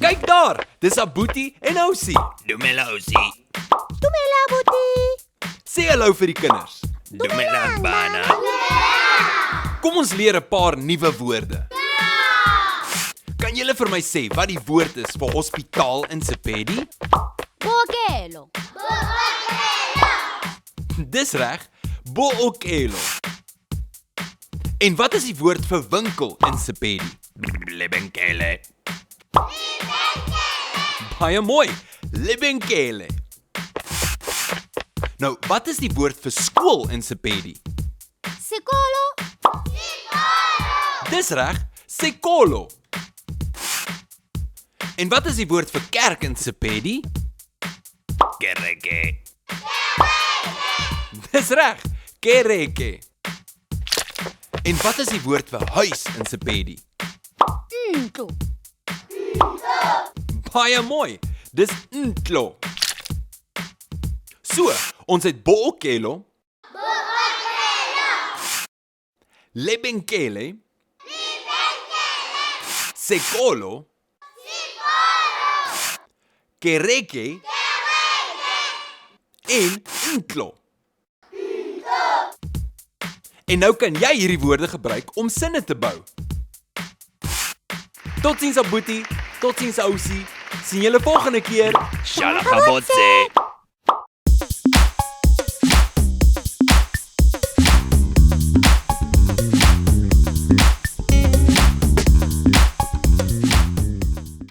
Kyk daar, dis Abuti en Ousie. Dumela Ousie. Dumela Boetie. Sê hallo vir die kinders. Dumela Bana. Kom ons leer 'n paar nuwe woorde. Kan julle vir my sê wat die woord is vir hospitaal in Sepedi? Bookelo. Dis reg, bookelo. En wat is die woord vir winkel in Sepedi? Lebenkele. Baie mooi, lebenkele. Nou, wat is die woord vir skool in Sepedi? Sikolo. Dis reg, sekolo. En wat is die woord vir kerk in Sepedi? Kereke. Dis reg, kereke. En wat is die woord vir huis in Sepedi? Ntlo. Baie mooi, dis ntlo. So, ons het bookelo, lebenkele, sekolo, kereke en ntlo. En nou kan jy hierdie woorde gebruik om sinne te bou. Totsiens Abuti, totsiens Ousie. Sien julle volgende keer. Shalakabotse.